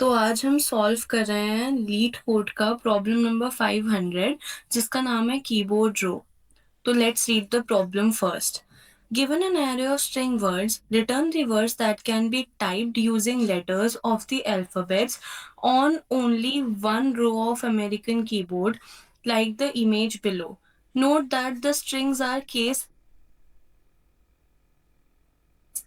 तो आज हम सॉल्व कर रहे हैं लीड कोड का प्रॉब्लम नंबर 500 जिसका नाम है कीबोर्ड रो। तो let's read the problem first. Given an array of string words, return the words that can be typed using letters of the alphabets on only one row of American keyboard, like the image below. Note that the strings are case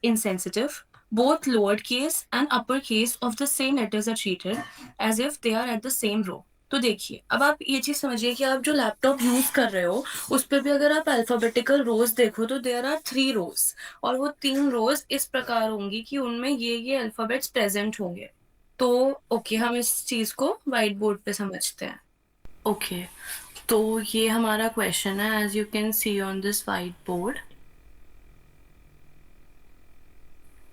insensitive. Both lowercase and uppercase of the same letters are treated as if they are at the same row. तो देखिए, अब आप ये चीज समझिए कि आप जो लैपटॉप यूज कर रहे हो उस पे भी अगर आप अल्फाबेटिकल रोज देखो तो देयर आर 3 रोज, और वो 3 रोज इस प्रकार होंगी कि उनमें ये अल्फाबेट्स प्रेजेंट होंगे। तो ओके, हम इस चीज को व्हाइट बोर्ड पे समझते हैं। ओके, तो ये हमारा क्वेश्चन है as you can see on this whiteboard.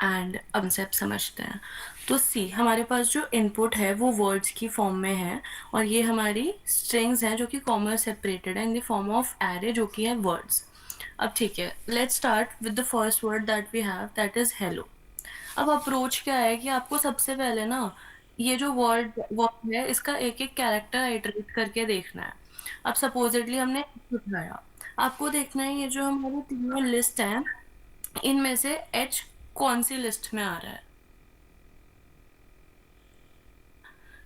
And concept समझते हैं। तो सी, हमारे पास जो इनपुट है वो वर्ड्स की फॉर्म में है, और ये हमारी स्ट्रिंग्स हैं जो कि कॉमा सेपरेटेड है in the form of array जो कि है वर्ड्स। अब ठीक है, let's start with the first word that we have, that is hello. अब अप्रोच क्या है कि आपको सबसे पहले ना ये जो वर्ड वर्ड है इसका एक एक कैरेक्टर आइटरेट करके देखना है। अब सपोजिटली हमने उठाया, आपको देखना है ये जो हमारी तीनों लिस्ट है इनमें से एच कौन सी लिस्ट में आ रहा है।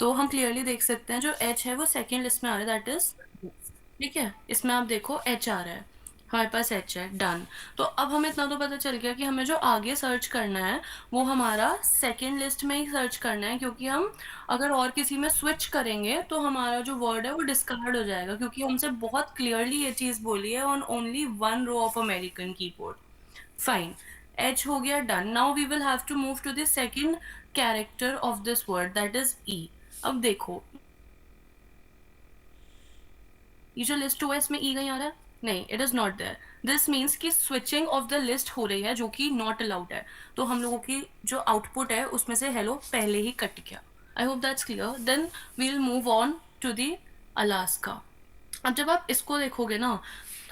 तो हम क्लियरली देख सकते हैं जो एच है वो सेकेंड लिस्ट में आ रहा है, दैट इज ठीक है। इसमें आप देखो एच आ रहा है, हमारे पास एच है, डन। तो अब हमें इतना तो पता चल गया कि हमें जो आगे सर्च करना है वो हमारा सेकेंड लिस्ट में ही सर्च करना है, क्योंकि हम अगर और किसी में स्विच करेंगे तो हमारा जो वर्ड है वो डिस्कार्ड हो जाएगा, क्योंकि हमसे बहुत क्लियरली ये चीज बोली है on only one row of American keyboard. Fine, H हो गया, done. Now we will have to move to the second character of this word, that is E. अब देखो, ये जो लिस्ट हुआ है इसमें ई कहीं आ रहा है? नहीं, it is not there. This means कि स्विचिंग ऑफ द लिस्ट हो रही है जो कि नॉट अलाउड है। तो हम लोगों की जो आउटपुट है उसमें से हेलो पहले ही कट गया। I hope that's clear. Then we will move on to the Alaska. अब जब आप इसको देखोगे ना,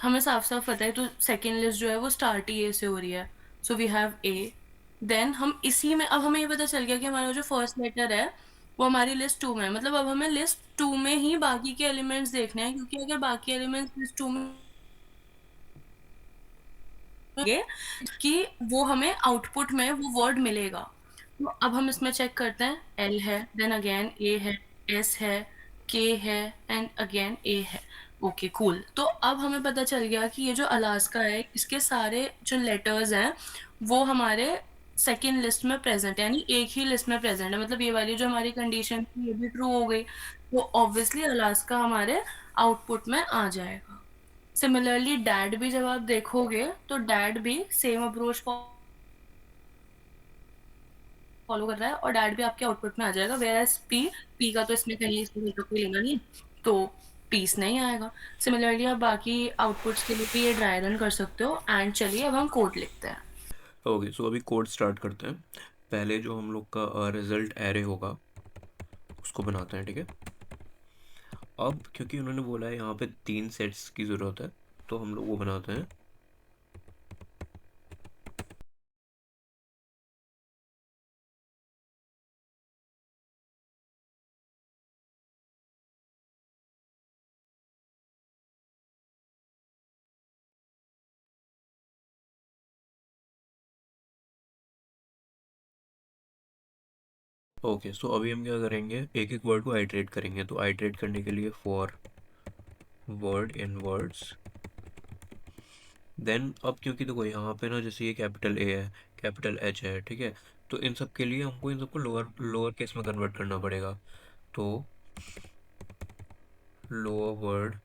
हमें साफ साफ पता है, तो सेकेंड लिस्ट जो है वो स्टार्ट ही ए से हो रही है, so we have A. Then हम इसी में, अब हमें ये पता चल गया कि हमारा जो फर्स्ट लेटर है वो हमारी लिस्ट टू में है, मतलब अब हमें लिस्ट टू में ही बाकी के एलिमेंट्स देखने हैं, क्योंकि अगर बाकी एलिमेंट्स लिस्ट टू में होंगे कि वो हमें आउटपुट में वो वर्ड मिलेगा। तो अब हम इसमें चेक करते हैं, एल है, देन अगेन ए है, एस है, के है, एंड अगेन ए है। Okay cool. तो अब हमें पता चल गया कि ये जो अलास्का है इसके सारे जो लेटर्स हैं वो हमारे सेकेंड लिस्ट में प्रेजेंट है, यानी एक ही लिस्ट में प्रेजेंट है, मतलब ये वाली जो हमारी कंडीशन थी ये भी ट्रू हो गई। तो ऑब्वियसली अलास्का हमारे आउटपुट में आ जाएगा। सिमिलरली डैड भी जब आप देखोगे तो डैड भी सेम अप्रोच फॉलो कर रहा है, और डैड भी आपके आउटपुट में आ जाएगा, वेयर एज पी, पी का तो इसमें कहीं इसमें तो कोई लेना नहीं, तो पीस नहीं आएगा। सिमिलरली आप बाकी आउटपुट्स के लिए भी ये ड्राई रन कर सकते हो। एंड चलिए अब हम कोड लिखते हैं। ओके, सो अभी कोड स्टार्ट करते हैं। पहले जो हम लोग का रिजल्ट एरे होगा उसको बनाते हैं, ठीक है। अब क्योंकि उन्होंने बोला है यहाँ पे 3 सेट्स की ज़रूरत है, तो हम लोग वो बनाते हैं। ओके, सो अभी हम क्या करेंगे, एक एक वर्ड को आइटरेट करेंगे। तो आइटरेट करने के लिए for word in words. Then अब क्योंकि देखो यहाँ पे ना, जैसे ये कैपिटल ए है, कैपिटल एच है, ठीक है। तो इन सब के लिए हमको इन सबको लोअर लोअर केस में कन्वर्ट करना पड़ेगा। तो lower word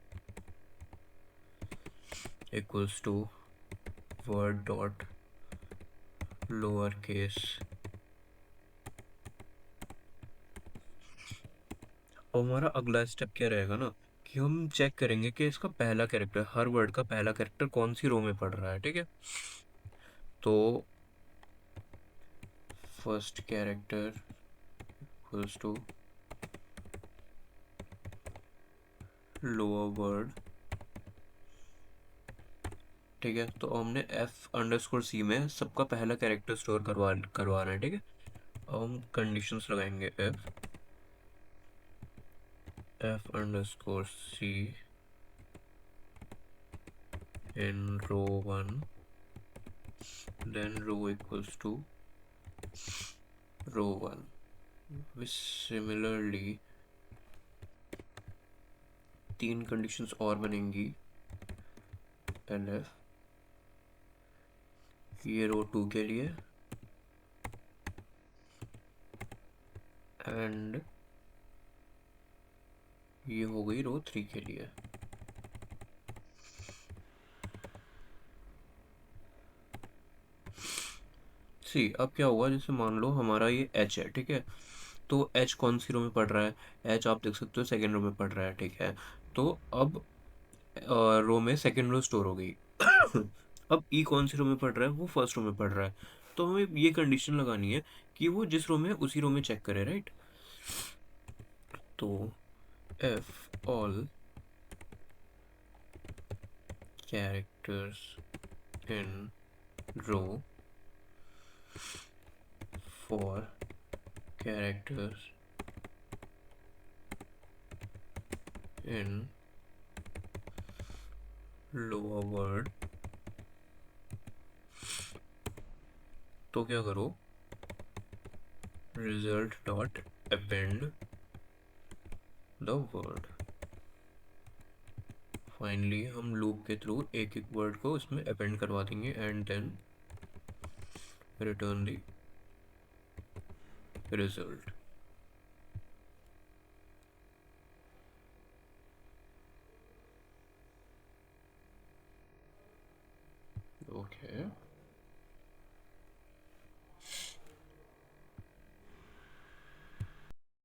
equals to word dot lower case. और हमारा अगला स्टेप क्या रहेगा ना, कि हम चेक करेंगे कि इसका पहला कैरेक्टर, हर वर्ड का पहला कैरेक्टर कौन सी रो में पड़ रहा है, ठीक है। तो first character equals to lower word, ठीक है। तो हमने एफ अंडरस्कोर सी में सबका पहला कैरेक्टर स्टोर करवा करवाना है, ठीक है। अब हम कंडीशंस लगाएंगे, F f underscore c in row 1, then row equals to row 1, which similarly 3 conditions और बनेंगी lf ये रो 2 के लिए एंड ये हो गई रो 3 के लिए। सी अब क्या हुआ, जैसे मान लो हमारा ये h है, ठीक है, तो h कौन सी रो में पढ़ रहा है, h आप देख सकते हो सेकेंड रो में पढ़ रहा है, ठीक है, तो अब रो में सेकेंड रो स्टोर हो गई। अब ई कौन सी रो में पढ़ रहा है, वो फर्स्ट रो में पढ़ रहा है, तो हमें ये कंडीशन लगानी है कि वो जिस रो में है उसी रो में चेक करे, राइट। तो if all characters in row for characters in lower word, तो क्या करो, result dot append the word. Finally हम लूप के थ्रू एक एक वर्ड को उसमें अपेंड करवा देंगे and then return the result.